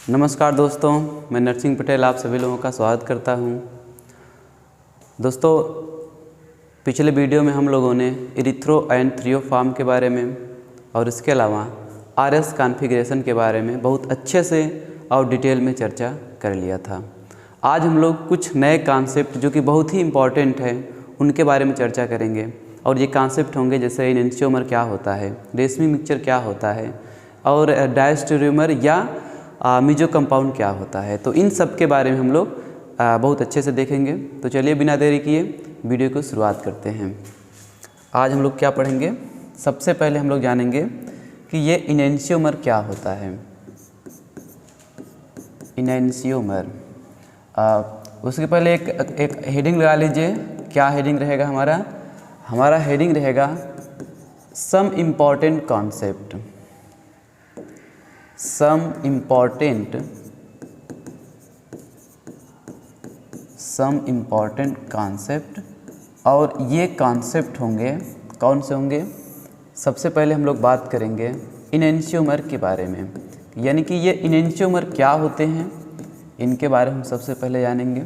नमस्कार दोस्तों, मैं नरसिंह पटेल आप सभी लोगों का स्वागत करता हूं। दोस्तों, पिछले वीडियो में हम लोगों ने इरिथ्रोएनथ्रियोफॉर्म के बारे में और इसके अलावा आरएस कॉन्फ़िगरेशन के बारे में बहुत अच्छे से और डिटेल में चर्चा कर लिया था। आज हम लोग कुछ नए कॉन्सेप्ट जो कि बहुत ही इम्पॉर्टेंट है उनके बारे में चर्चा करेंगे। और ये कॉन्सेप्ट होंगे जैसे एनेंटियोमर क्या होता है, रेशमी मिक्सचर क्या होता है और डायस्टेरियोमर या मीजो कंपाउंड क्या होता है। तो इन सब के बारे में हम लोग बहुत अच्छे से देखेंगे। तो चलिए बिना देरी किए वीडियो को शुरुआत करते हैं। आज हम लोग क्या पढ़ेंगे, सबसे पहले हम लोग जानेंगे कि ये एनेंटियोमर क्या होता है। एनेंटियोमर, उसके पहले एक हेडिंग लगा लीजिए। क्या हेडिंग रहेगा हमारा हेडिंग रहेगा some important concept. Some important concept. और ये कॉन्सेप्ट होंगे, कौन से होंगे? सबसे पहले हम लोग बात करेंगे एनेंटियोमर के बारे में, यानी कि ये एनेंटियोमर क्या होते हैं, इनके बारे में हम सबसे पहले जानेंगे।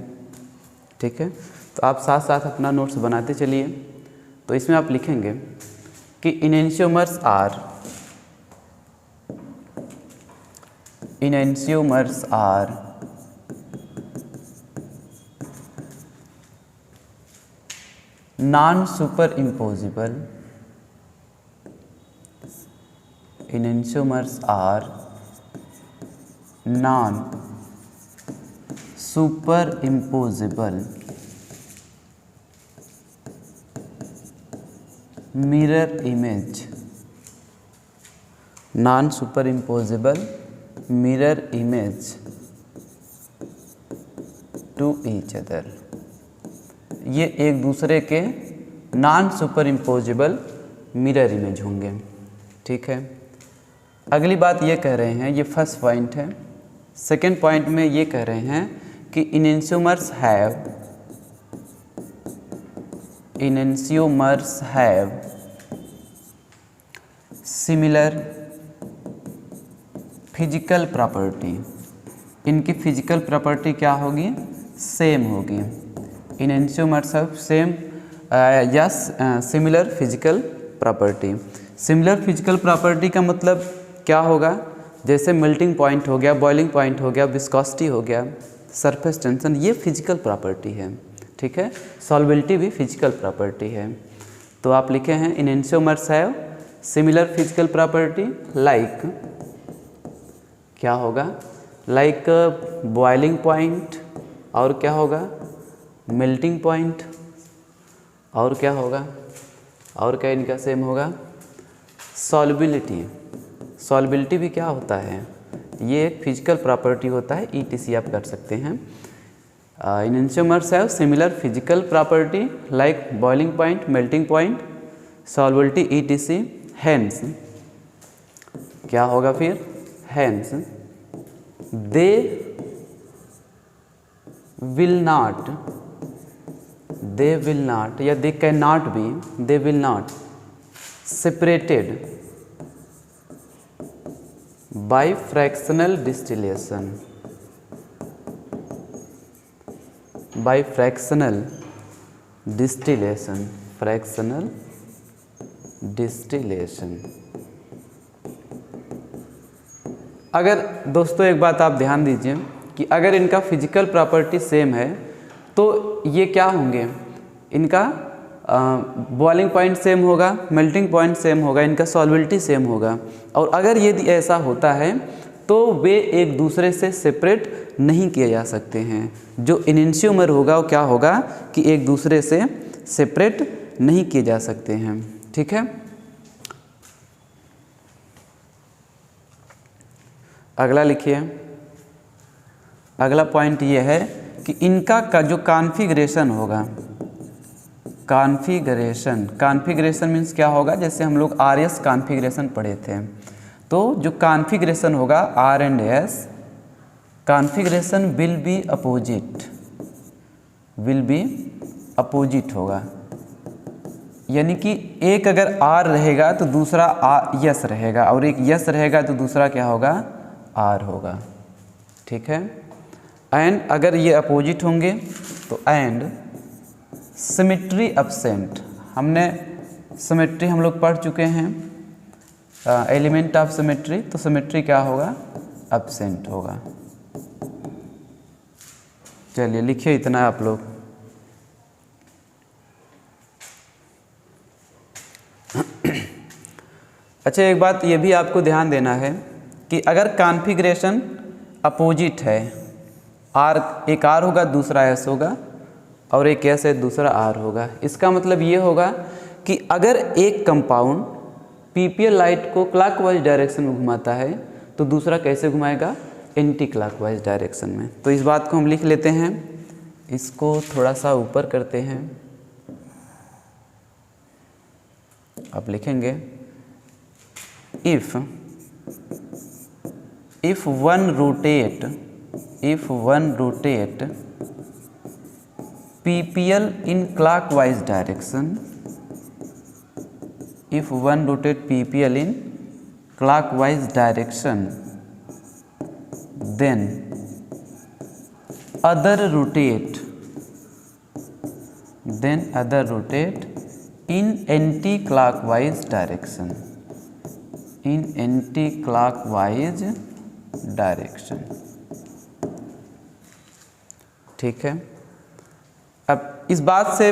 ठीक है, तो आप साथ साथ अपना नोट्स बनाते चलिए। तो इसमें आप लिखेंगे कि enantiomers are non superimposable. Enantiomers are non superimposable mirror image. Non superimposable mirror image to each other. ये एक दूसरे के non superimposable mirror image होंगे। ठीक है, अगली बात ये कह रहे हैं, ये फर्स्ट पॉइंट है। सेकेंड पॉइंट में ये कह रहे हैं कि enantiomers have similar physical property. इनकी फिजिकल प्रॉपर्टी क्या होगी? सेम होगी। Enantiomers have same similar physical property. Similar physical property का मतलब क्या होगा? जैसे मेल्टिंग पॉइंट हो गया, बॉइलिंग पॉइंट हो गया, विस्कोसिटी हो गया, सरफेस टेंशन, ये फिजिकल प्रॉपर्टी है। ठीक है, सॉल्युबिलिटी भी फिजिकल प्रॉपर्टी है। तो आप लिखे हैं enantiomers have similar physical property like, क्या होगा? लाइक बॉइलिंग पॉइंट, और क्या होगा? मेल्टिंग पॉइंट, और क्या होगा? और क्या इनका सेम होगा? सॉल्युबिलिटी। सॉल्युबिलिटी भी क्या होता है? ये एक फिजिकल प्रॉपर्टी होता है, ETC आप कर सकते हैं। Enantiomers have similar physical property like boiling point, melting point, solubility, ETC। Hence क्या होगा फिर? हेंस दे विल नॉट या they can not be, they will not separated by fractional distillation. By fractional distillation, fractional distillation. अगर दोस्तों एक बात आप ध्यान दीजिए कि अगर इनका फिजिकल प्रॉपर्टी सेम है तो ये क्या होंगे? इनका बॉइलिंग पॉइंट सेम होगा, मेल्टिंग पॉइंट सेम होगा, इनका सॉल्युबिलिटी सेम होगा। और अगर यदि ऐसा होता है तो वे एक दूसरे से सेपरेट नहीं किए जा सकते हैं। जो एनेंटियोमर होगा वो क्या होगा कि एक दूसरे से सेपरेट नहीं किए जा सकते हैं। ठीक है, अगला लिखिए। अगला पॉइंट ये है कि इनका का जो कॉन्फ़िगरेशन होगा, कॉन्फ़िगरेशन मीन्स क्या होगा? जैसे हम लोग RS कॉन्फ़िगरेशन पढ़े थे, तो जो कॉन्फ़िगरेशन होगा R&S configuration will be opposite होगा। यानी कि एक अगर R रहेगा तो दूसरा यस रहेगा, और एक यस रहेगा तो दूसरा क्या होगा? R होगा। ठीक है। एंड अगर ये अपोजिट होंगे तो एंड सिमेट्री एब्सेंट, हमने सिमेट्री हम लोग पढ़ चुके हैं, एलिमेंट ऑफ सिमेट्री, तो सिमेट्री क्या होगा, एब्सेंट होगा। चलिए लिखिए इतना आप लोग। अच्छा, एक बात ये भी आपको ध्यान देना है कि अगर कॉन्फ़िगरेशन अपोजिट है, आर, एक आर होगा दूसरा एस होगा, और एक एस है दूसरा आर होगा, इसका मतलब ये होगा कि अगर एक कंपाउंड पीपीएल लाइट को क्लॉकवाइज डायरेक्शन में घुमाता है तो दूसरा कैसे घुमाएगा, एंटी क्लॉकवाइज डायरेक्शन में। तो इस बात को हम लिख लेते हैं, इसको थोड़ा सा ऊपर करते हैं। अब लिखेंगे if one rotate PPL in clockwise direction, if one rotate PPL in clockwise direction, then other rotate in anti-clockwise direction, ठीक है। अब इस बात से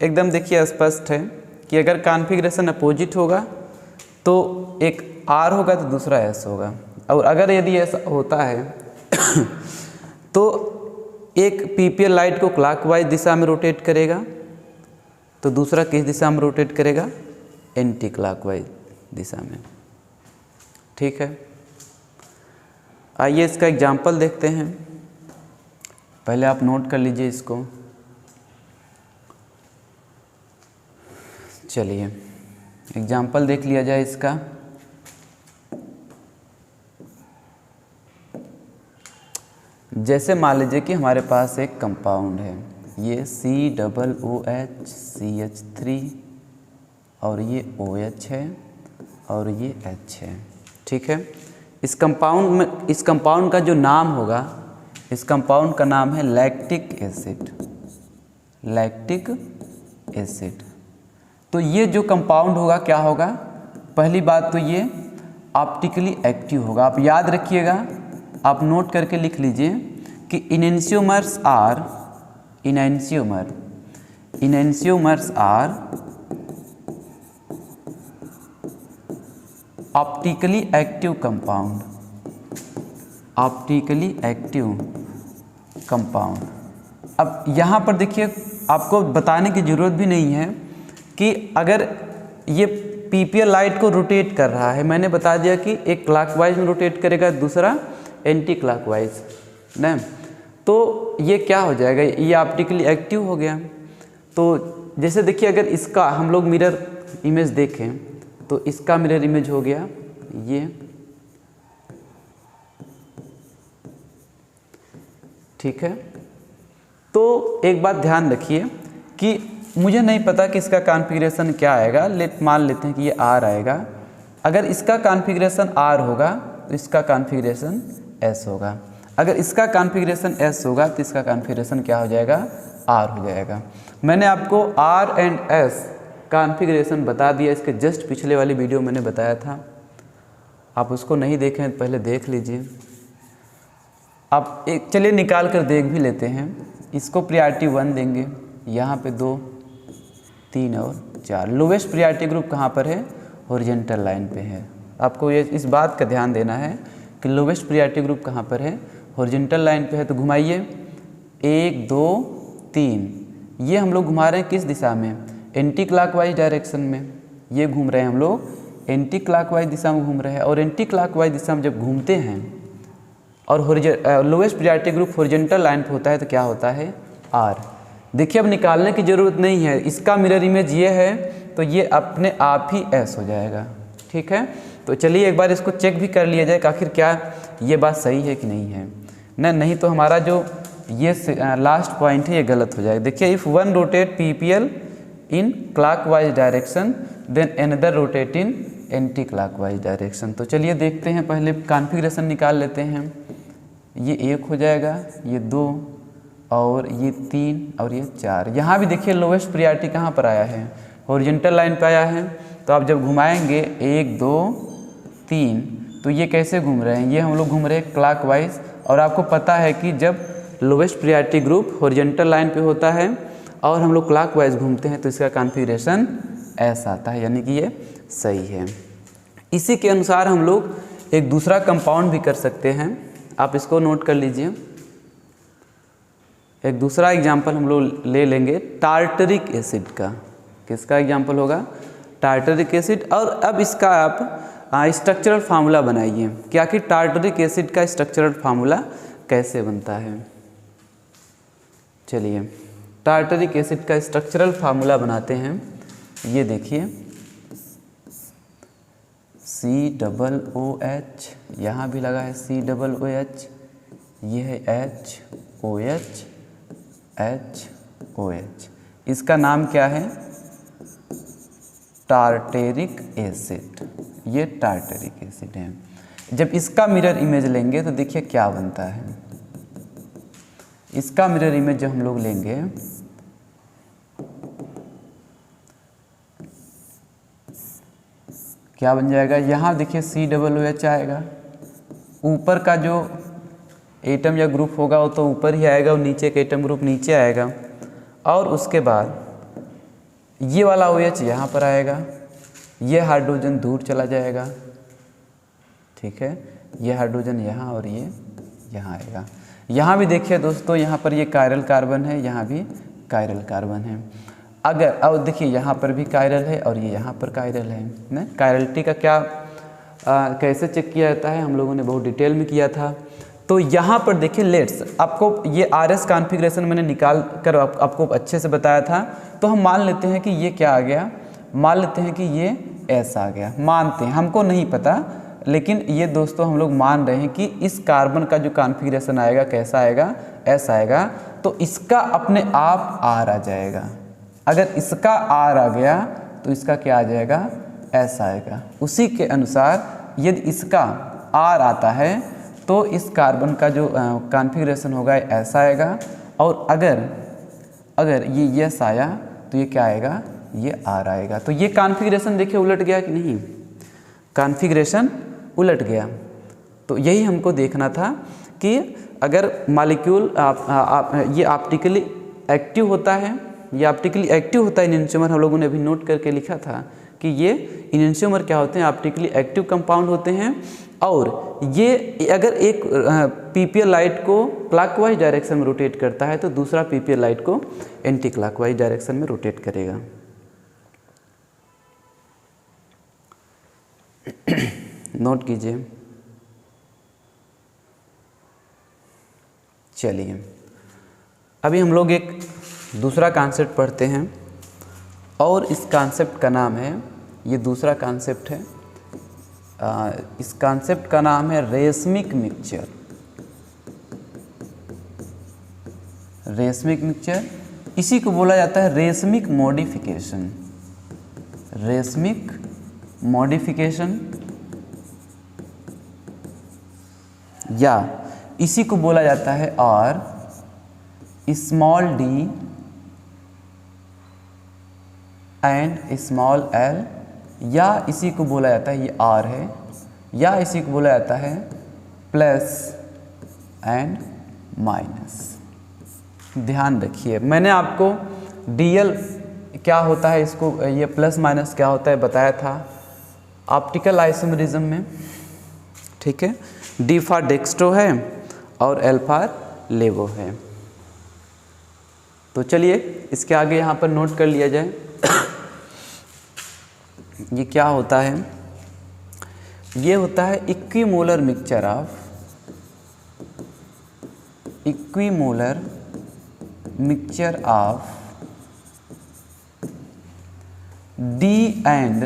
एकदम देखिए स्पष्ट है कि अगर कॉन्फ़िगरेशन अपोजिट होगा तो एक आर होगा तो दूसरा एस होगा, और अगर यदि ऐसा होता है तो एक पीपीएल लाइट को क्लॉकवाइज दिशा में रोटेट करेगा तो दूसरा किस दिशा में रोटेट करेगा, एंटी क्लॉकवाइज दिशा में। ठीक है, आइए इसका एग्जाम्पल देखते हैं। पहले आप नोट कर लीजिए इसको। चलिए एग्जाम्पल देख लिया जाए इसका। जैसे मान लीजिए कि हमारे पास एक कंपाउंड है, ये COOH और ये OH है और ये H है। ठीक है, इस कंपाउंड का जो नाम होगा, इस कंपाउंड का नाम है लैक्टिक एसिड। तो ये जो कंपाउंड होगा क्या होगा, पहली बात तो ये ऑप्टिकली एक्टिव होगा। आप याद रखिएगा, आप नोट करके लिख लीजिए कि enantiomers are optically active compound. अब यहाँ पर देखिए, आपको बताने की ज़रूरत भी नहीं है कि अगर ये पीपीएल लाइट को रोटेट कर रहा है, मैंने बता दिया कि एक क्लॉकवाइज में रोटेट करेगा, दूसरा एंटी क्लॉकवाइज ना, तो ये क्या हो जाएगा, ये ऑप्टिकली एक्टिव हो गया। तो जैसे देखिए, अगर इसका हम लोग मिरर इमेज देखें तो इसका मिरर इमेज हो गया ये। ठीक है, तो एक बात ध्यान रखिए कि मुझे नहीं पता कि इसका कॉन्फ़िगरेशन क्या आएगा, मान लेते हैं कि ये R आएगा। अगर इसका कॉन्फ़िगरेशन R होगा तो इसका कॉन्फ़िगरेशन S होगा। अगर इसका कॉन्फ़िगरेशन S होगा तो इसका कॉन्फ़िगरेशन क्या हो जाएगा, R हो जाएगा। मैंने आपको R एंड S कॉन्फ़िगरेशन बता दिया, इसके जस्ट पिछले वाली वीडियो मैंने बताया था। आप उसको नहीं देखें तो पहले देख लीजिए। आप एक चलिए निकाल कर देख भी लेते हैं। इसको प्रायोरिटी 1 देंगे, यहाँ पे 2, 3 और 4। लोवेस्ट प्रायोरिटी ग्रुप कहाँ पर है, हॉरिजॉन्टल लाइन पे है। आपको ये इस बात का ध्यान देना है कि लोवेस्ट प्रायोरिटी ग्रुप कहाँ पर है, हॉरिजॉन्टल लाइन पे है। तो घुमाइए, 1 2 3, ये हम लोग घुमा रहे हैं किस दिशा में, एंटी क्लॉकवाइज डायरेक्शन में। ये घूम रहे हैं हम लोग एंटी क्लॉकवाइज दिशा में घूम रहे हैं, और एंटी क्लॉकवाइज दिशा में जब घूमते हैं और lowest priority group horizontal line पे होता है तो क्या होता है, R। देखिए, अब निकालने की ज़रूरत नहीं है, इसका मिरर इमेज ये है तो ये अपने आप ही S हो जाएगा। ठीक है, तो चलिए एक बार इसको चेक भी कर लिया जाए कि आखिर क्या ये बात सही है कि नहीं है ना, नहीं तो हमारा जो ये लास्ट पॉइंट है ये गलत हो जाएगा। देखिए, if one rotate PPL in clockwise direction then another rotate in anti clockwise direction. तो चलिए देखते हैं, पहले कॉन्फ़िगरेशन निकाल लेते हैं। ये 1 हो जाएगा, ये 2 और ये 3 और ये 4। यहाँ भी देखिए लोवेस्ट प्रायोरिटी कहाँ पर आया है, हॉरिजॉन्टल लाइन पे आया है। तो आप जब घुमाएंगे 1 2 3 तो ये कैसे घूम रहे हैं, ये हम लोग घूम रहे हैं क्लॉकवाइज। और आपको पता है कि जब lowest priority group horizontal line पे होता है और हम लोग क्लॉकवाइज घूमते हैं तो इसका कॉन्फ़िगरेशन ऐसा आता है, यानी कि ये सही है। इसी के अनुसार हम लोग एक दूसरा कंपाउंड भी कर सकते हैं, आप इसको नोट कर लीजिए। एक दूसरा एग्जाम्पल हम लोग ले लेंगे टार्टरिक एसिड का। किसका एग्जाम्पल होगा, टार्टरिक एसिड। और अब इसका आप स्ट्रक्चरल फार्मूला बनाइए, क्या कि टार्टरिक एसिड का स्ट्रक्चरल फार्मूला कैसे बनता है। चलिए टार्टरिक एसिड का स्ट्रक्चरल फार्मूला बनाते हैं। ये देखिए COOH, यहाँ भी लगा है COOH, ये है HOH HOH। इसका नाम क्या है, टार्टेरिक एसिड। ये टार्टेरिक एसिड है। जब इसका मिरर इमेज लेंगे तो देखिए क्या बनता है। इसका मिरर इमेज जब हम लोग लेंगे क्या बन जाएगा, यहाँ देखिए COOH आएगा। ऊपर का जो एटम या ग्रुप होगा वो तो ऊपर ही आएगा और नीचे का एटम ग्रुप नीचे आएगा। और उसके बाद ये वाला OH यहाँ पर आएगा, ये हाइड्रोजन दूर चला जाएगा, ठीक है। ये हाइड्रोजन यहाँ और ये यहाँ आएगा। यहाँ भी देखिए दोस्तों, यहाँ पर ये कायरल कार्बन है, यहाँ भी कायरल कार्बन है। अगर अब देखिए यहाँ पर भी कायरल है और ये यहाँ पर कायरल है ना। कायरलिटी का क्या कैसे चेक किया जाता है, हम लोगों ने बहुत डिटेल में किया था। तो यहाँ पर देखिए लेट्स, आपको ये RS कॉन्फ़िगरेशन मैंने निकाल कर आपको अच्छे से बताया था। तो हम मान लेते हैं कि ये क्या आ गया, मान लेते हैं कि ये S आ गया, मानते हैं, हमको नहीं पता, लेकिन ये दोस्तों हम लोग मान रहे हैं कि इस कार्बन का जो कॉन्फ़िगरेशन आएगा कैसा आएगा, S आएगा। तो इसका अपने आप R आ जाएगा। अगर इसका R आ गया तो इसका क्या आ जाएगा, S आएगा। उसी के अनुसार यदि इसका R आता है तो इस कार्बन का जो कॉन्फ़िगरेशन होगा ऐसा आएगा। और अगर ये S आया तो ये क्या आएगा, ये R आएगा। तो ये कॉन्फ़िगरेशन देखिए उलट गया कि नहीं, कॉन्फ़िगरेशन उलट गया। तो यही हमको देखना था कि अगर मॉलिक्यूल ये ऑप्टिकली एक्टिव होता है, ये ऑप्टिकली एक्टिव होता है इनैंशियोमर, हम लोगों ने अभी नोट करके लिखा था कि ये इनैंशियोमर क्या होते हैं, ऑप्टिकली एक्टिव कंपाउंड होते हैं। और ये अगर एक PPL लाइट को क्लॉकवाइज डायरेक्शन में रोटेट करता है तो दूसरा PPL लाइट को एंटी क्लॉकवाइज डायरेक्शन में रोटेट करेगा। नोट कीजिए। चलिए अभी हम लोग एक दूसरा कॉन्सेप्ट पढ़ते हैं और इस कॉन्सेप्ट का नाम है, ये दूसरा कॉन्सेप्ट है, इस कॉन्सेप्ट का नाम है रेशमिक मिक्सचर। रेशमिक मिक्सचर, इसी को बोला जाता है रेशमिक मॉडिफिकेशन। रेशमिक मॉडिफिकेशन या इसी को बोला जाता है और small d and small l, या इसी को बोला जाता है, ये R है, या इसी को बोला जाता है प्लस एंड माइनस। ध्यान रखिए, मैंने आपको DL क्या होता है, इसको ये प्लस माइनस क्या होता है बताया था ऑप्टिकल आइसोमेरिज्म में, ठीक है। D फॉर डेक्स्ट्रो है और L फॉर लेवो है। तो चलिए इसके आगे यहाँ पर नोट कर लिया जाए। ये क्या होता है, ये होता है equimolar mixture of, equimolar mixture of D and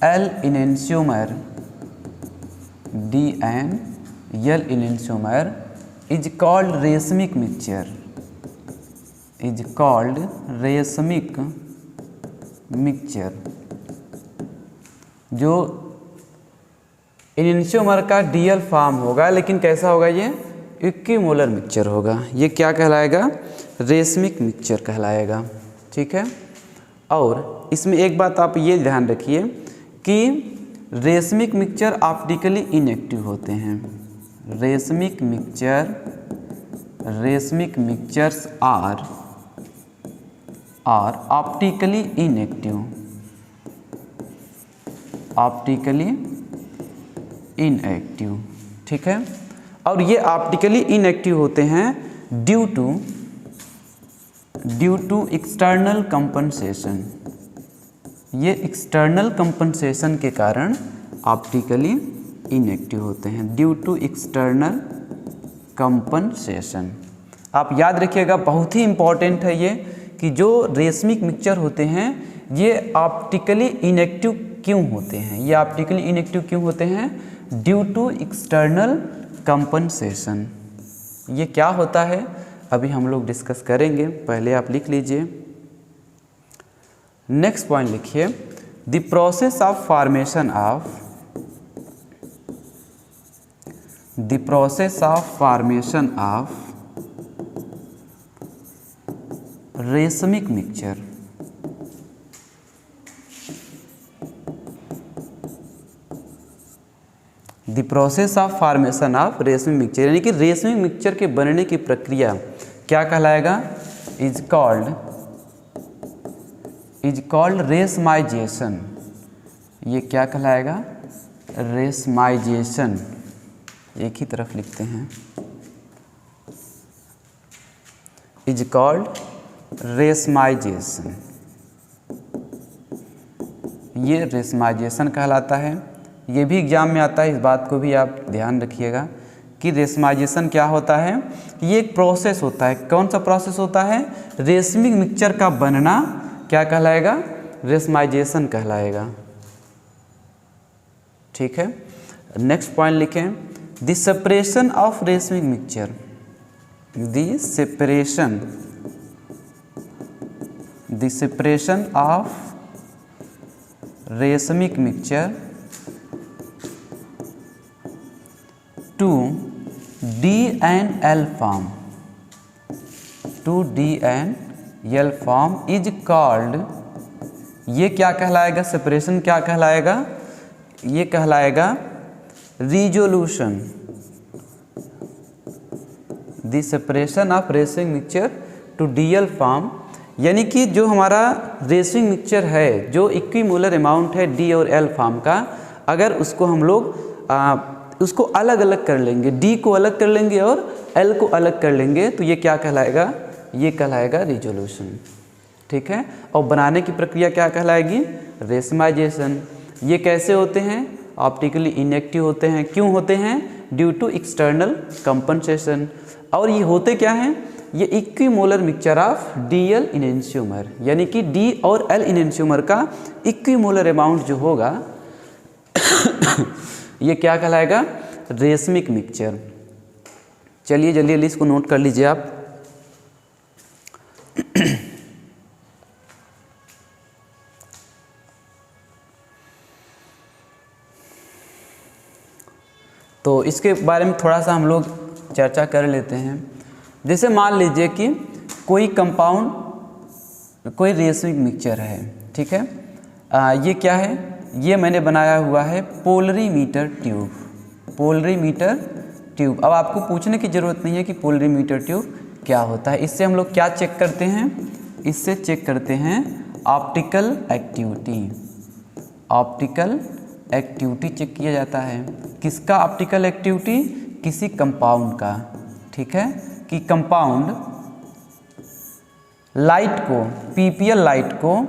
L enantiomer, D and L enantiomer is called racemic mixture, is called racemic mixture। जो इनैंशियोमर का DL फॉर्म होगा, लेकिन कैसा होगा, ये इक्विमोलर मिक्सचर होगा। ये क्या कहलाएगा? रेशमिक मिक्सचर कहलाएगा। ठीक है। और इसमें एक बात आप ये ध्यान रखिए कि रेशमिक मिक्सचर ऑप्टिकली इनएक्टिव होते हैं। Racemic mixtures are optically inactive. ठीक है। और ये ऑप्टिकली इनएक्टिव होते हैं ड्यू टू एक्सटर्नल कंपनसेशन। ये एक्सटर्नल कंपनसेशन के कारण ऑप्टिकली इनएक्टिव होते हैं, ड्यू टू एक्सटर्नल कंपनसेशन। आप याद रखिएगा, बहुत ही इम्पॉर्टेंट है ये कि जो रेशमिक मिक्सचर होते हैं ये ऑप्टिकली इनएक्टिव क्यों होते हैं। ये ऑप्टिकली इनएक्टिव क्यों होते हैं? Due to external compensation. ये क्या होता है अभी हम लोग डिस्कस करेंगे, पहले आप लिख लीजिए। नेक्स्ट पॉइंट लिखिए, the process of formation of racemic mixture. The process of formation of racemic mixture, यानी कि रेशमिक मिक्सचर के बनने की प्रक्रिया क्या कहलाएगा? Is called racemisation. ये क्या कहलाएगा? रेशमाइजेशन। एक ही तरफ लिखते हैं, इज कॉल्ड रेशमाइजेशन। ये रेशमाइजेशन कहलाता है। ये भी एग्जाम में आता है, इस बात को भी आप ध्यान रखिएगा कि रेशमाइजेशन क्या होता है। ये एक प्रोसेस होता है। कौन सा प्रोसेस होता है? रेशमिक मिक्सचर का बनना क्या कहलाएगा? रेशमाइजेशन कहलाएगा। ठीक है। नेक्स्ट पॉइंट लिखें, the separation of racemic mixture. The separation of racemic mixture to D and L form is called, ये क्या कहलाएगा? सेपरेशन क्या कहलाएगा? ये कहलाएगा resolution. The separation of racemic mixture to DL form, यानी कि जो हमारा रेशमिक मिक्सचर है, जो इक्विमोलर अमाउंट है D और L फॉर्म का, अगर उसको हम लोग उसको अलग अलग कर लेंगे, D को अलग कर लेंगे और L को अलग कर लेंगे, तो ये क्या कहलाएगा? ये कहलाएगा रिजोल्यूशन। ठीक है। और बनाने की प्रक्रिया क्या कहलाएगी? रेशमाइजेशन। ये कैसे होते हैं? ऑप्टिकली इनएक्टिव होते हैं। क्यों होते हैं? Due to external compensation. और ये होते क्या हैं? ये equimolar mixture of DL enantiomer, यानी कि D और L इनेंशियोमर का इक्विमोलर अमाउंट जो होगा ये क्या कहलाएगा? Racemic mixture. चलिए जल्दी जल्दी इसको नोट कर लीजिए आप। तो इसके बारे में थोड़ा सा हम लोग चर्चा कर लेते हैं। जैसे मान लीजिए कि कोई कंपाउंड, कोई रेशमिक मिक्सचर है। ठीक है। ये क्या है? ये मैंने बनाया हुआ है पोलरीमीटर ट्यूब। अब आपको पूछने की ज़रूरत नहीं है कि पोलरीमीटर ट्यूब क्या होता है। इससे हम लोग क्या चेक करते हैं? इससे चेक करते हैं ऑप्टिकल एक्टिविटी चेक किया जाता है। किसका ऑप्टिकल एक्टिविटी? किसी कंपाउंड का। ठीक है। कि कंपाउंड लाइट को, PPL लाइट को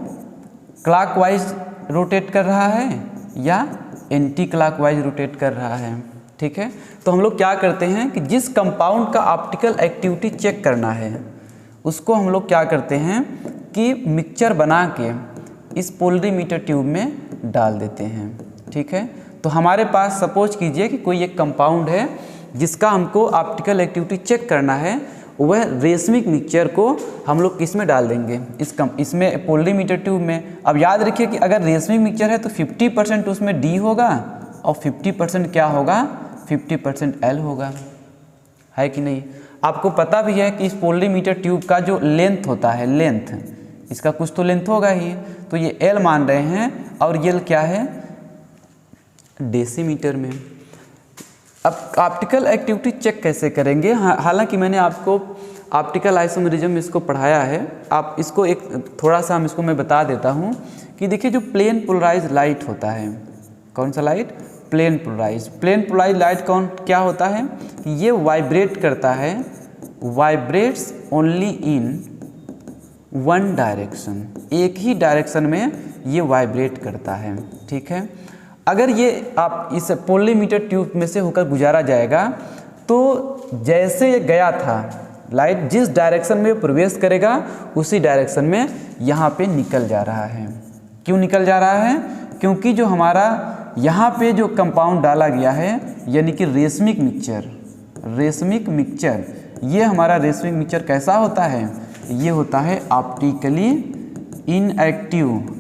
क्लॉकवाइज रोटेट कर रहा है या एंटी क्लॉकवाइज रोटेट कर रहा है। ठीक है। तो हम लोग क्या करते हैं कि जिस कंपाउंड का ऑप्टिकल एक्टिविटी चेक करना है उसको हम लोग क्या करते हैं कि मिक्सचर बना के इस पोलरीमीटर ट्यूब में डाल देते हैं। ठीक है। तो हमारे पास सपोज कीजिए कि कोई एक कंपाउंड है जिसका हमको ऑप्टिकल एक्टिविटी चेक करना है, वह रेशमिक मिक्सचर को हम लोग किस में डाल देंगे? इसमें पोलरीमीटर ट्यूब में। अब याद रखिए कि अगर रेशमिक मिक्सचर है तो 50% उसमें D होगा और 50% क्या होगा? 50% L होगा। है कि नहीं। आपको पता भी है कि इस पोलरीमीटर ट्यूब का जो लेंथ होता है, लेंथ, इसका कुछ तो लेंथ होगा ही, तो ये एल मान रहे हैं और ये क्या है, डेसीमीटर में। अब ऑप्टिकल एक्टिविटी चेक कैसे करेंगे, हालांकि मैंने आपको ऑप्टिकल आइसोमेरिज्म इसको पढ़ाया है, आप इसको एक थोड़ा सा इसको मैं बता देता हूँ कि देखिए जो प्लेन पोलराइज लाइट होता है, कौन सा लाइट, प्लेन पोलराइज लाइट क्या होता है कि ये वाइब्रेट करता है, vibrates only in one direction, एक ही डायरेक्शन में ये वाइब्रेट करता है, ठीक है। अगर ये आप इस पोलरीमीटर ट्यूब में से होकर गुजारा जाएगा तो जैसे ये गया था लाइट, जिस डायरेक्शन में प्रवेश करेगा उसी डायरेक्शन में यहाँ पे निकल जा रहा है। क्यों निकल जा रहा है, क्योंकि जो हमारा यहाँ पे जो कंपाउंड डाला गया है यानी कि रेशमिक मिक्सचर, ये हमारा रेशमिक मिक्सचर कैसा होता है, ये होता है ऑप्टिकली इनएक्टिव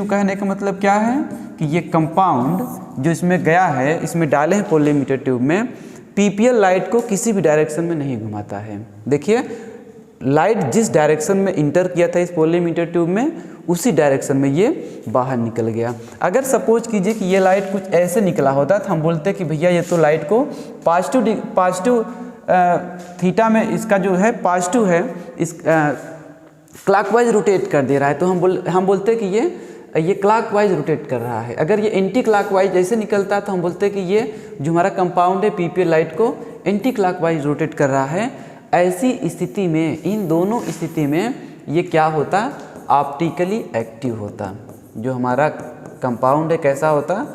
कहने का मतलब क्या है कि ये कंपाउंड जो इसमें गया है, इसमें डाले हैं पोलरीमीटर ट्यूब में, पीपीएल लाइट को किसी भी डायरेक्शन में नहीं घुमाता है। देखिए लाइट जिस डायरेक्शन में इंटर किया था इस पोलरीमीटर ट्यूब में, उसी डायरेक्शन में ये बाहर निकल गया। अगर सपोज कीजिए कि ये लाइट कुछ ऐसे निकला होता तो हम बोलते कि भैया ये तो लाइट को पॉजिटिव थीटा में इसका जो है पॉजिटिव है, इस क्लॉकवाइज रोटेट कर दे रहा है, तो हम बोलते कि ये क्लॉकवाइज रोटेट कर रहा है। अगर ये एंटी क्लॉकवाइज जैसे निकलता है तो हम बोलते कि ये जो हमारा कंपाउंड है पीपीएल लाइट को एंटी क्लॉकवाइज रोटेट कर रहा है। ऐसी स्थिति में, इन दोनों स्थिति में ये क्या होता, ऑप्टिकली एक्टिव होता। जो हमारा कंपाउंड है कैसा होता,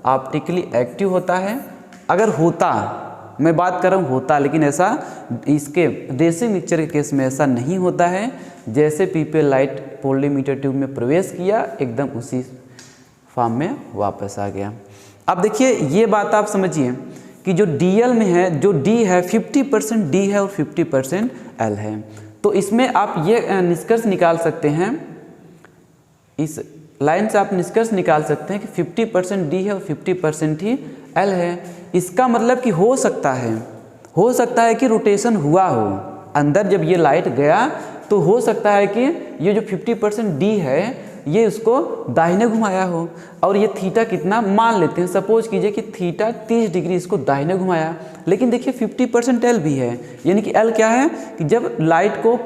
ऑप्टिकली एक्टिव होता है। अगर होता, मैं बात कर रहा हूँ होता, लेकिन ऐसा इसके रेशमिक मिक्सचर के केस में ऐसा नहीं होता है। जैसे पीपीएल लाइट पोलरीमीटर ट्यूब में प्रवेश किया, एकदम उसी फॉर्म में वापस आ गया। अब देखिए ये बात आप समझिए कि जो डीएल में है, जो डी है 50% डी है और 50% एल है, तो इसमें आप ये निष्कर्ष निकाल सकते हैं, इस लाइन से आप निष्कर्ष निकाल सकते हैं कि 50% डी है और 50% ही एल है। इसका मतलब कि हो सकता है कि रोटेशन हुआ हो, अंदर जब ये लाइट गया तो हो सकता है कि ये जो 50% डी है ये उसको दाहिने घुमाया हो, और ये थीटा कितना मान लेते हैं, सपोज कीजिए कि थीटा 30 डिग्री इसको दाहिने घुमाया। लेकिन देखिए 50% एल भी है, यानी कि एल क्या है कि जब लाइट को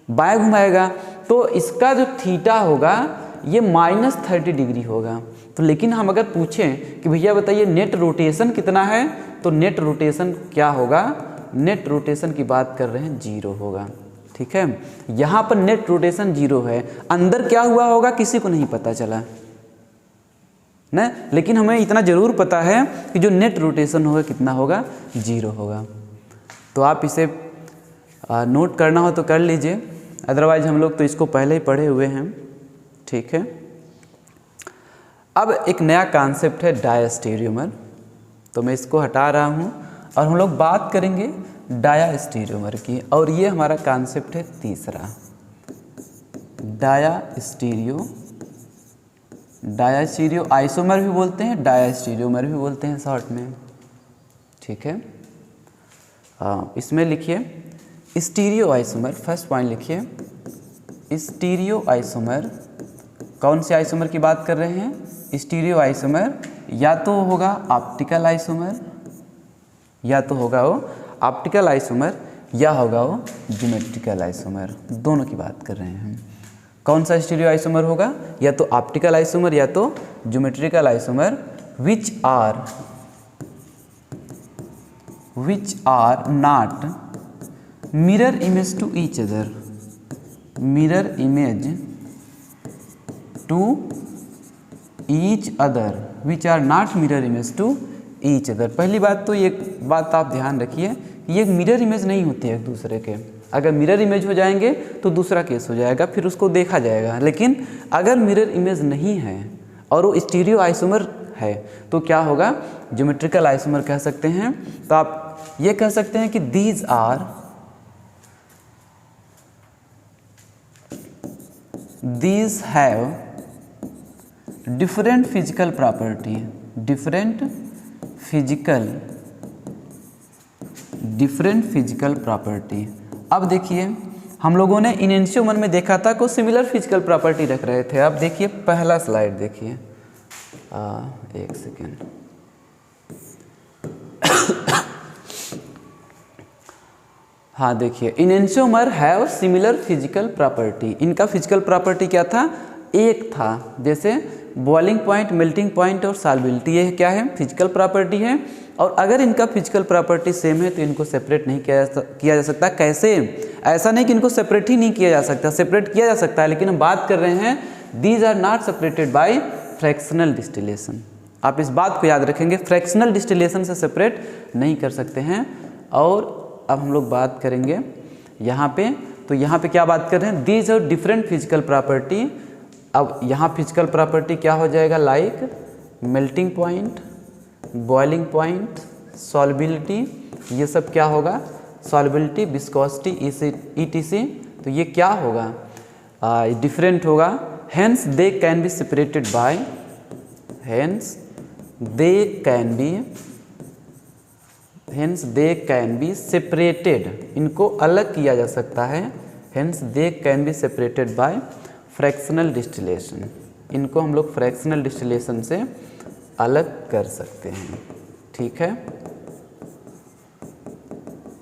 बाएं घुमाएगा तो इसका जो थीटा होगा ये -30 डिग्री होगा। तो लेकिन हम अगर पूछें कि भैया बताइए नेट रोटेशन कितना है, तो नेट रोटेशन क्या होगा, नेट रोटेशन की बात कर रहे हैं 0 होगा, ठीक है। यहाँ पर नेट रोटेशन 0 है, अंदर क्या हुआ होगा किसी को नहीं पता चला ना, लेकिन हमें इतना ज़रूर पता है कि जो नेट रोटेशन होगा कितना होगा, 0 होगा। तो आप इसे नोट करना हो तो कर लीजिए, अदरवाइज हम लोग तो इसको पहले ही पढ़े हुए हैं, ठीक है। अब एक नया कॉन्सेप्ट है डायास्टेरियोमर, तो मैं इसको हटा रहा हूँ और हम लोग बात करेंगे डायास्टेरियोमर की, और ये हमारा कॉन्सेप्ट है तीसरा, डायास्टीरियो आइसोमर भी बोलते हैं, डायास्टेरियोमर भी बोलते हैं शॉर्ट में, ठीक है। इसमें लिखिए स्टीरियो आइसोमर, फर्स्ट पॉइंट लिखिए, स्टीरियो आइसोमर, कौन से आइसोमर की बात कर रहे हैं, स्टीरियो आइसोमर, या तो होगा ऑप्टिकल आइसोमर, या तो होगा वो ऑप्टिकल आइसोमर, या होगा वो ज्योमेट्रिकल आइसोमर, दोनों की बात कर रहे हैं हम। कौन सा स्टीरियो आइसोमर होगा, या तो ऑप्टिकल आइसोमर या तो geometrical isomer, which are not mirror image to each other, mirror image to each other, which are not mirror image to each other. पहली बात तो ये बात आप ध्यान रखिए, ये मिरर इमेज नहीं होती है एक दूसरे के। अगर मिरर इमेज हो जाएंगे तो दूसरा केस हो जाएगा, फिर उसको देखा जाएगा। लेकिन अगर मिरर इमेज नहीं है और वो स्टीरियो आइसोमर है तो क्या होगा, ज्योमेट्रिकल आइसोमर कह सकते हैं। तो आप ये कह सकते हैं कि these have different physical property, different physical different physical property. अब देखिए हम लोगों ने इनेंशियोमर में देखा था को सिमिलर फिजिकल प्रॉपर्टी रख रहे थे। अब देखिए पहला स्लाइड देखिए, एक सेकेंड। हाँ देखिए, enantiomer have similar physical property. इनका फिजिकल प्रॉपर्टी क्या था, एक था, जैसे बॉइलिंग पॉइंट, मेल्टिंग पॉइंट और सॉल्युबिलिटी, ये क्या है, फिजिकल प्रॉपर्टी है। और अगर इनका फिजिकल प्रॉपर्टी सेम है तो इनको सेपरेट नहीं किया जा सकता। कैसे, ऐसा नहीं कि इनको सेपरेट ही नहीं किया जा सकता, सेपरेट किया जा सकता है, लेकिन हम बात कर रहे हैं these are not separated by fractional distillation. आप इस बात को याद रखेंगे, फ्रैक्शनल डिस्टिलेशन से सेपरेट नहीं कर सकते हैं। और अब हम लोग बात करेंगे यहाँ पे, तो यहाँ पे क्या बात कर रहे हैं, these are different physical property. अब यहाँ फिजिकल प्रॉपर्टी क्या हो जाएगा, like melting point, boiling point, solubility, ये सब क्या होगा, सॉल्युबिलिटी, विस्कोसिटी, ETC, तो ये क्या होगा, डिफरेंट होगा। Hence they can be separated by, hence they can be separated, इनको अलग किया जा सकता है। Hence they can be separated by fractional distillation, इनको हम लोग फ्रैक्शनल डिस्टिलेशन से अलग कर सकते हैं। ठीक है,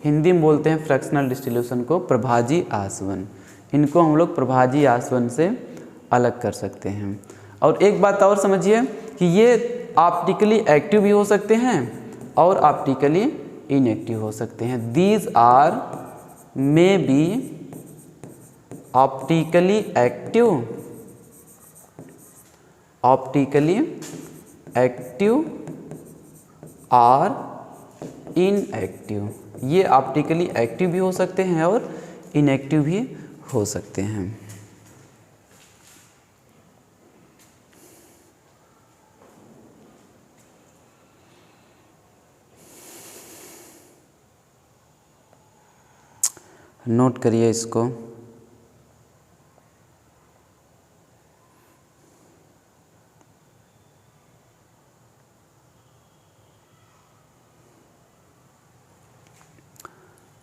हिंदी में बोलते हैं फ्रैक्शनल डिस्टिलेशन को प्रभाजी आसवन, इनको हम लोग प्रभाजी आसवन से अलग कर सकते हैं। और एक बात और समझिए कि ये ऑप्टिकली एक्टिव भी हो सकते हैं और ऑप्टिकली इनएक्टिव हो सकते हैं। These are may be optically active और इनएक्टिव, ये ऑप्टिकली एक्टिव भी हो सकते हैं और इनएक्टिव भी हो सकते हैं। नोट करिए इसको।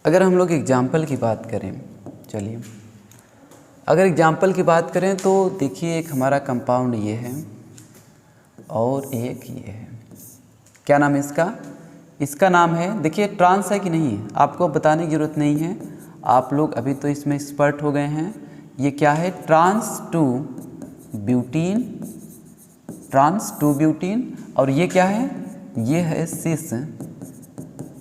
अगर हम लोग एग्जाम्पल की बात करें, चलिए अगर एग्जाम्पल की बात करें तो देखिए एक हमारा कंपाउंड ये है और एक ये है, क्या नाम है इसका, इसका नाम है, देखिए ट्रांस है कि नहीं, आपको बताने की ज़रूरत नहीं है, आप लोग अभी तो इसमें एक्सपर्ट हो गए हैं। ये क्या है, ट्रांस टू ब्यूटीन, और ये क्या है, ये है सिस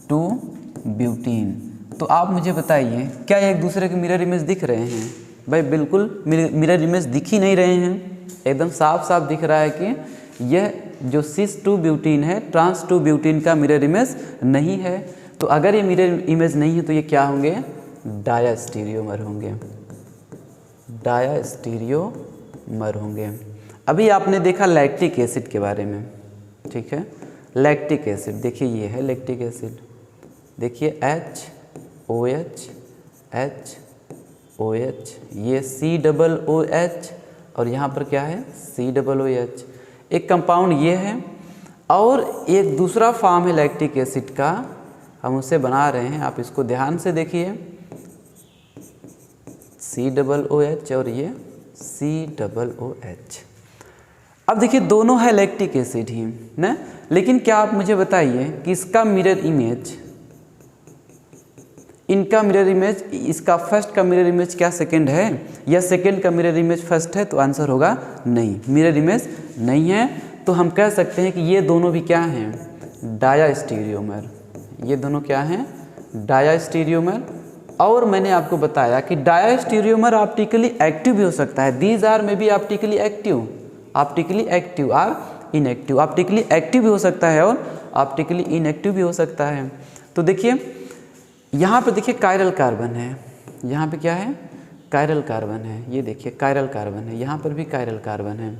टू ब्यूटीन। तो आप मुझे बताइए क्या ये एक दूसरे के मिरर इमेज दिख रहे हैं? भाई बिल्कुल मिरर इमेज दिख ही नहीं रहे हैं, एकदम साफ साफ दिख रहा है कि यह जो सिस टू ब्यूटीन है ट्रांस टू ब्यूटीन का मिरर इमेज नहीं है। तो अगर ये मिरर इमेज नहीं है तो ये क्या होंगे, डायास्टीरियोमर होंगे। अभी आपने देखा लैक्टिक एसिड के बारे में, ठीक है, लैक्टिक एसिड देखिए ये है लैक्टिक एसिड, देखिए HOH, ये COOH और यहाँ पर क्या है COOH, एक कंपाउंड ये है। और एक दूसरा फॉर्म है लैक्टिक एसिड का, हम उसे बना रहे हैं, आप इसको ध्यान से देखिए, COOH और ये COOH। अब देखिए दोनों है लैक्टिक एसिड ही ना, लेकिन क्या आप मुझे बताइए कि इसका मिरर इमेज, इनका मिरर इमेज, इसका फर्स्ट का मिरर इमेज क्या सेकंड है या सेकंड का मिरर इमेज फर्स्ट है? तो आंसर होगा नहीं, मिरर इमेज नहीं है। तो हम कह सकते हैं कि ये दोनों भी क्या हैं, डायास्टीरियोमर, ये दोनों क्या हैं, डायास्टीरियोमर। और मैंने आपको बताया कि डायास्टीरियोमर ऑप्टिकली एक्टिव भी हो सकता है, दीज आर में भी ऑप्टिकली एक्टिव और इनएक्टिव, ऑप्टिकली एक्टिव भी हो सकता है और ऑप्टिकली इनएक्टिव भी हो सकता है। तो देखिए यहाँ पे देखिए कायरल कार्बन है, यहाँ पे क्या है, कायरल कार्बन है, ये देखिए कायरल कार्बन है, यहाँ पर भी कायरल कार्बन है।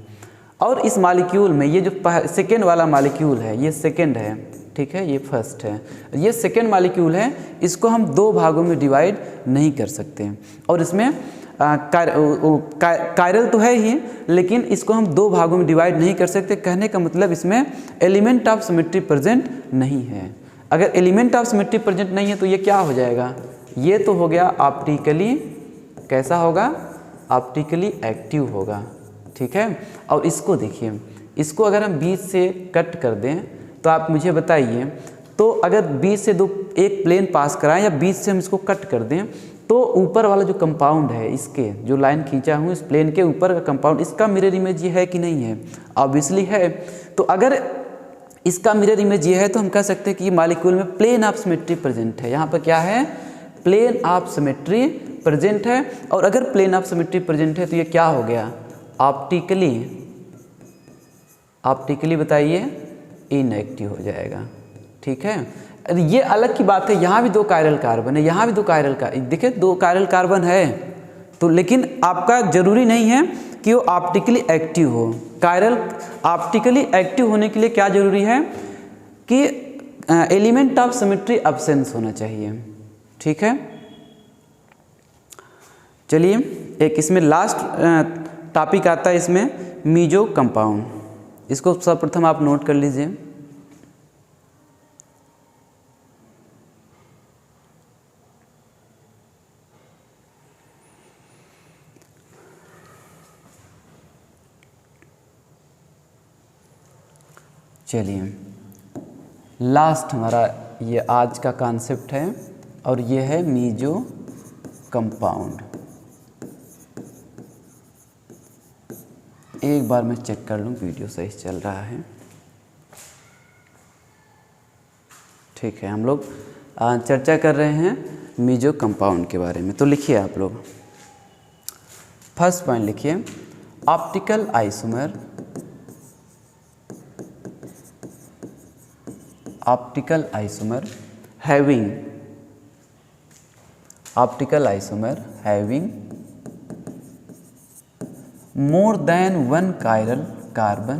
और इस मॉलिक्यूल में ये जो सेकेंड वाला मॉलिक्यूल है ये सेकेंड है, ठीक है, ये फर्स्ट है, ये सेकेंड मॉलिक्यूल है, इसको हम दो भागों में डिवाइड नहीं कर सकते। और इसमें कायरल तो है ही, लेकिन इसको हम दो भागों में डिवाइड नहीं कर सकते। कहने का मतलब इसमें एलिमेंट ऑफ सिमेट्री प्रेजेंट नहीं है। अगर एलिमेंट ऑफ सिमेट्री प्रेजेंट नहीं है तो ये क्या हो जाएगा, ये तो हो गया ऑप्टिकली, कैसा होगा, ऑप्टिकली एक्टिव होगा। ठीक है, और इसको देखिए, इसको अगर हम बीच से कट कर दें तो आप मुझे बताइए, तो अगर बीच से एक प्लेन पास कराएं या बीच से हम इसको कट कर दें तो ऊपर वाला जो कंपाउंड है, इसके जो लाइन खींचा हूँ इस प्लेन के ऊपर का कंपाउंड, इसका मिरर इमेज ये है कि नहीं है, ऑब्वियसली है। तो अगर इसका मिरर इमेज ये है तो हम कह सकते हैं कि मॉलिक्यूल में प्लेन ऑफ सिमेट्री प्रेजेंट है। यहाँ पर क्या है, प्लेन ऑफ सिमेट्री प्रेजेंट है। और अगर प्लेन ऑफ सिमेट्री प्रेजेंट है तो ये क्या हो गया, ऑप्टिकली बताइए इनएक्टिव हो जाएगा। ठीक है, ये अलग की बात है, यहाँ भी 2 कायरल कार्बन है, यहाँ भी 2 कायरल कार्बन, देखिए 2 कायरल कार्बन है तो, लेकिन आपका जरूरी नहीं है कि वो ऑप्टिकली एक्टिव हो। कायरल ऑप्टिकली एक्टिव होने के लिए क्या जरूरी है कि एलिमेंट ऑफ सिमेट्री एब्सेंस होना चाहिए। ठीक है, चलिए एक इसमें लास्ट टॉपिक आता है इसमें, मीजो कंपाउंड। इसको सर्वप्रथम आप नोट कर लीजिए। चलिए लास्ट हमारा ये आज का कॉन्सेप्ट है और ये है मीजो कंपाउंड। एक बार मैं चेक कर लूँ वीडियो सही चल रहा है। ठीक है, हम लोग चर्चा कर रहे हैं मीजो कंपाउंड के बारे में। तो लिखिए आप लोग, फर्स्ट पॉइंट लिखिए, optical isomer, optical isomer having more than one chiral carbon,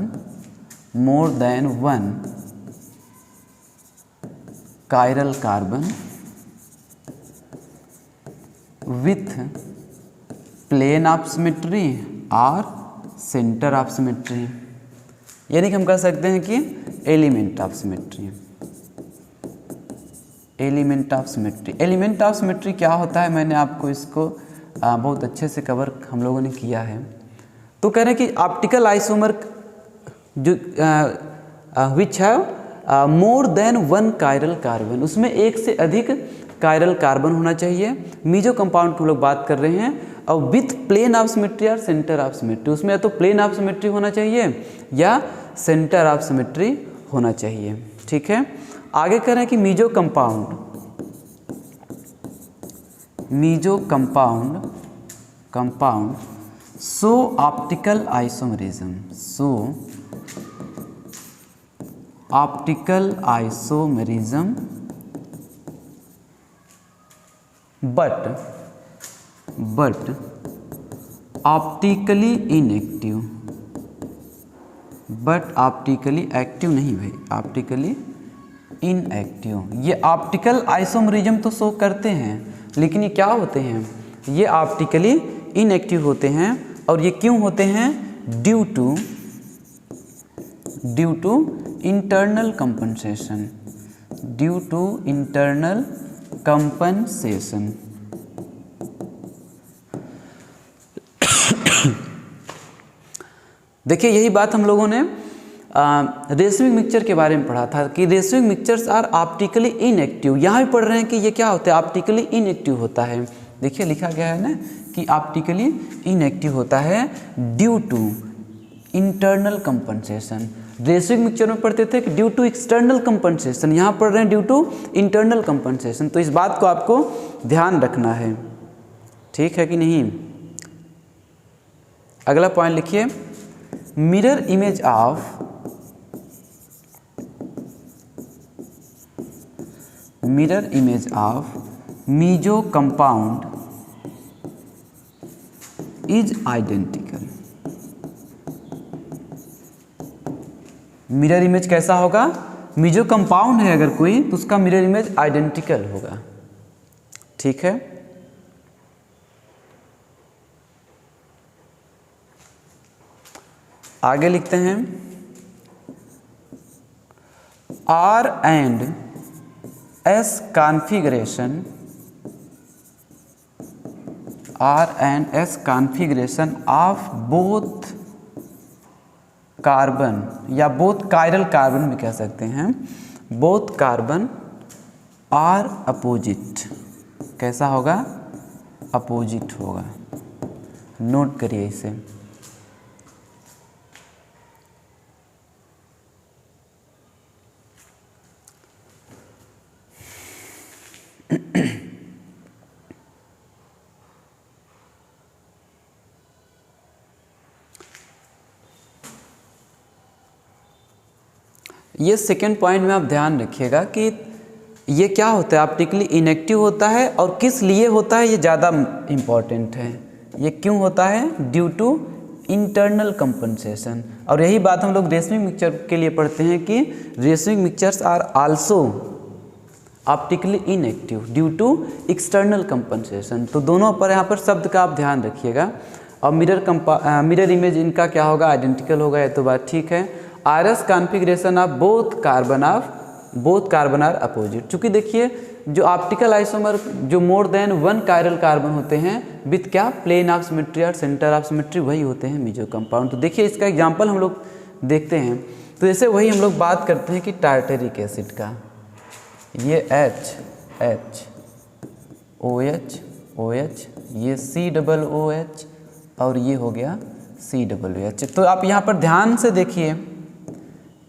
more than one chiral carbon with plane of symmetry or center of symmetry, यानी कि हम कह सकते हैं कि element of symmetry. Element of symmetry, element of symmetry क्या होता है, मैंने आपको इसको बहुत अच्छे से कवर हम लोगों ने किया है। तो कह रहे हैं कि ऑप्टिकल आइसोमर जो which have more than one chiral carbon, उसमें एक से अधिक कायरल कार्बन होना चाहिए। मीजो कंपाउंड की हम लोग बात कर रहे हैं, और विथ प्लेन ऑफ सिमेट्री और सेंटर ऑफ सिमेट्री, उसमें या तो प्लेन ऑफ सिमेट्री होना चाहिए या सेंटर ऑफ सिमेट्री होना चाहिए। ठीक है, आगे कह रहे हैं कि meso compound show optical isomerism, but optically inactive, but optically active नहीं भाई, ऑप्टिकली इनएक्टिव। ये ऑप्टिकल आइसोमरिज्म तो शो करते हैं, लेकिन ये क्या होते हैं, ये ऑप्टिकली इनएक्टिव होते हैं। और ये क्यों होते हैं, ड्यू टू इंटरनल कंपनसेशन, देखिए यही बात हम लोगों ने रेसिमिक मिक्सचर के बारे में पढ़ा था कि racemic mixtures are optically inactive. यहाँ भी पढ़ रहे हैं कि ये क्या होता है, ऑप्टिकली इनएक्टिव होता है। देखिए लिखा गया है ना कि ऑप्टिकली इनएक्टिव होता है due to internal compensation. Racemic mixture में पढ़ते थे कि ड्यू टू एक्सटर्नल कंपनसेशन, यहाँ पढ़ रहे हैं ड्यू टू इंटरनल कंपनसेशन। तो इस बात को आपको ध्यान रखना है, ठीक है कि नहीं। अगला पॉइंट लिखिए, mirror image of meso compound is identical. Mirror image कैसा होगा, मीजो कंपाउंड है अगर कोई तो उसका मिरर इमेज आइडेंटिकल होगा, ठीक है। आगे लिखते हैं, R and S configuration R and S configuration of both carbon या बोथ कायरल कार्बन भी कह सकते हैं, बोथ कार्बन आर अपोजिट। कैसा होगा? अपोजिट होगा। नोट करिए इसे। ये सेकेंड पॉइंट में आप ध्यान रखिएगा कि ये क्या होता है, ऑप्टिकली इनएक्टिव होता है और किस लिए होता है ये ज़्यादा इम्पॉर्टेंट है। ये क्यों होता है? Due to internal compensation. और यही बात हम लोग रेशमिक मिक्सचर के लिए पढ़ते हैं कि racemic mixtures are also optically inactive due to external compensation. तो दोनों पर यहाँ पर शब्द का आप ध्यान रखिएगा। और मिरर इमेज इनका क्या होगा? आइडेंटिकल होगा। ये तो बात ठीक है। R S configuration of both carbon are opposite. चूँकि देखिए जो ऑप्टिकल आइसोमर जो more than one chiral carbon होते हैं विथ क्या? प्लेन ऑफ सिमेट्री और सेंटर ऑफ सिमेट्री, वही होते हैं मेजो कंपाउंड। तो देखिए इसका एग्जांपल हम लोग देखते हैं। तो जैसे वही हम लोग बात करते हैं कि टार्टेरिक एसिड का, ये H OH ये COOH और ये हो गया COOH। तो आप यहाँ पर ध्यान से देखिए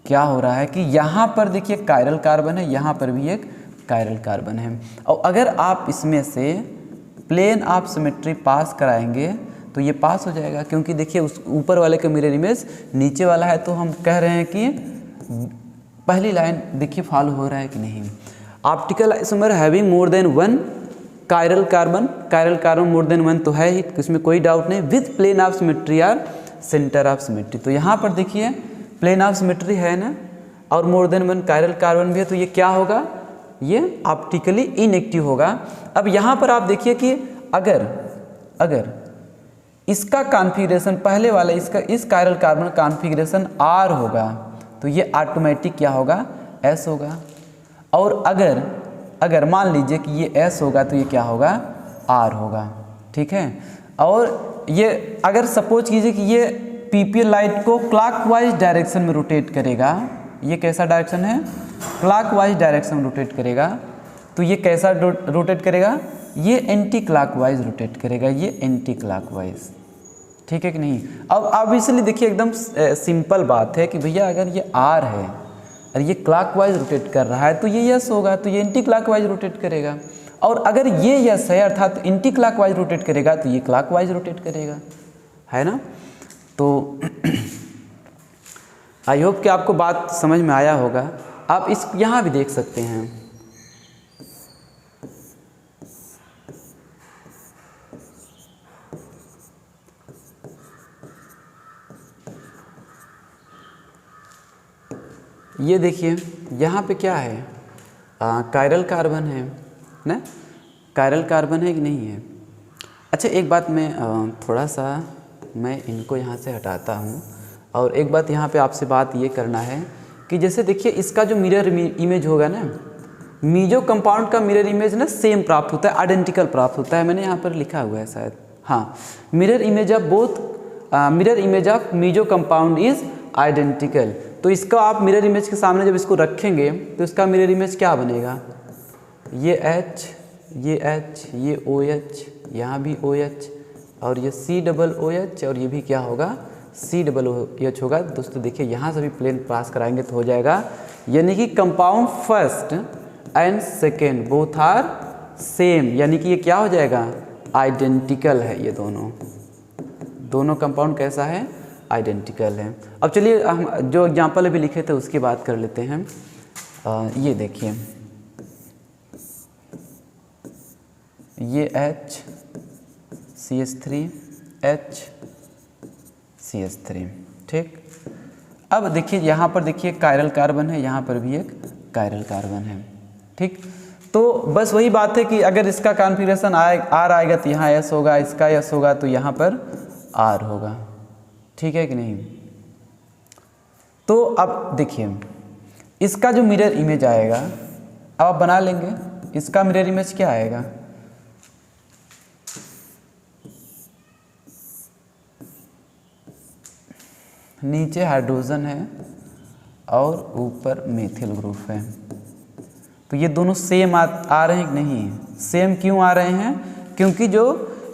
क्या हो रहा है कि यहाँ पर देखिए कायरल कार्बन है, यहाँ पर भी एक कायरल कार्बन है। और अगर आप इसमें से प्लेन ऑफ सिमेट्री पास कराएंगे तो ये पास हो जाएगा, क्योंकि देखिए उस ऊपर वाले का मिरर इमेज नीचे वाला है। तो हम कह रहे हैं कि पहली लाइन देखिए फॉलो हो रहा है कि नहीं। Optical isomer having more than one chiral carbon more than one तो है ही, इसमें कोई डाउट नहीं। With plane of symmetry or centre of symmetry. तो यहाँ पर देखिए प्लेन ऑफ सिमेट्री है ना, और मोर देन वन कायरल कार्बन भी है, तो ये क्या होगा? ये ऑप्टिकली इनएक्टिव होगा। अब यहाँ पर आप देखिए कि अगर इसका कॉन्फ़िगरेशन पहले वाला इस कायरल कार्बन कॉन्फ़िगरेशन R होगा तो ये ऑटोमेटिक क्या होगा? S होगा। और अगर मान लीजिए कि ये S होगा तो ये क्या होगा? R होगा। ठीक है। और ये अगर सपोज कीजिए कि ये पीपीएल लाइट को क्लॉकवाइज डायरेक्शन में रोटेट करेगा, ये कैसा डायरेक्शन है? क्लॉकवाइज डायरेक्शन में रोटेट करेगा। तो ये कैसा रोटेट करेगा? ये एंटी क्लॉकवाइज रोटेट करेगा, ये एंटी क्लॉकवाइज। ठीक है कि नहीं? अब इसलिए देखिए एकदम सिंपल बात है कि भैया अगर ये R है और ये क्लॉकवाइज रोटेट कर रहा है तो ये यस होगा, तो ये एंटी क्लॉकवाइज रोटेट करेगा। और अगर ये यस है अर्थात एंटी क्लॉकवाइज रोटेट करेगा तो ये क्लॉकवाइज रोटेट करेगा, है ना? तो आई होप कि आपको बात समझ में आया होगा। आप इस यहाँ भी देख सकते हैं। ये देखिए यहाँ पे क्या है? कायरल कार्बन है ना? कायरल कार्बन है कि नहीं है? अच्छा एक बात मैं थोड़ा सा मैं इनको यहाँ से हटाता हूँ। और एक बात यहाँ पे आपसे बात ये करना है कि जैसे देखिए इसका जो मिरर इमेज होगा ना, मीजो कंपाउंड का मिरर इमेज ना सेम प्राप्त होता है, आइडेंटिकल प्राप्त होता है। मैंने यहाँ पर लिखा हुआ है शायद, हाँ, mirror image of meso compound is identical. तो इसका आप मिरर इमेज के सामने जब इसको रखेंगे तो इसका मिरर इमेज क्या बनेगा? ये H, ये OH, यहाँ भी OH और ये COOH और ये भी क्या होगा? COOH होगा। दोस्तों देखिए यहाँ से भी प्लेन पास कराएंगे तो हो जाएगा, यानी कि compound first and second both are same, यानी कि ये क्या हो जाएगा? आइडेंटिकल है। ये दोनों कंपाउंड कैसा है? आइडेंटिकल है। अब चलिए हम जो एग्जाम्पल अभी लिखे थे उसकी बात कर लेते हैं। ये देखिए ये CH3 CH3, ठीक। अब देखिए यहाँ पर देखिए कायरल कार्बन है, यहाँ पर भी एक कायरल कार्बन है, ठीक। तो बस वही बात है कि अगर इसका कॉन्फ़िगरेशन R आएगा तो यहाँ S होगा, इसका S होगा तो यहाँ पर R होगा, ठीक है कि नहीं। तो अब देखिए इसका जो मिरर इमेज आएगा अब आप बना लेंगे। इसका मिरर इमेज क्या आएगा, नीचे हाइड्रोजन है और ऊपर मेथिल ग्रुप है। तो ये दोनों सेम आ रहे हैं कि नहीं, सेम क्यों आ रहे हैं, क्योंकि जो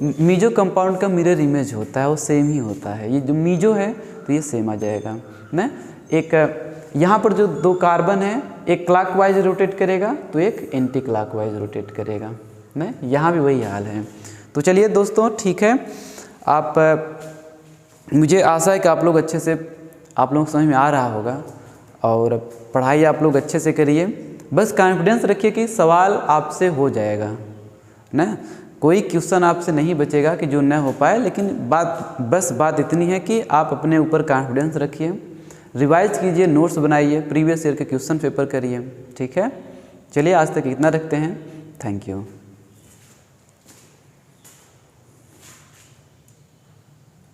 मीजो कंपाउंड का मिरर इमेज होता है वो सेम ही होता है। ये जो मीजो है तो ये सेम आ जाएगा ना। एक यहाँ पर जो दो कार्बन है, एक क्लॉकवाइज रोटेट करेगा तो एक एंटी क्लॉकवाइज रोटेट करेगा ना, यहाँ भी वही हाल है। तो चलिए दोस्तों ठीक है, आप मुझे आशा है कि आप लोग अच्छे से, आप लोगों को समझ में आ रहा होगा और पढ़ाई आप लोग अच्छे से करिए। बस कॉन्फिडेंस रखिए कि सवाल आपसे हो जाएगा ना, कोई क्वेश्चन आपसे नहीं बचेगा कि जो न हो पाए। लेकिन बात इतनी है कि आप अपने ऊपर कॉन्फिडेंस रखिए, रिवाइज कीजिए, नोट्स बनाइए, प्रीवियस ईयर के क्वेश्चन पेपर करिए। ठीक है, चलिए आज तक इतना रखते हैं। Thank you.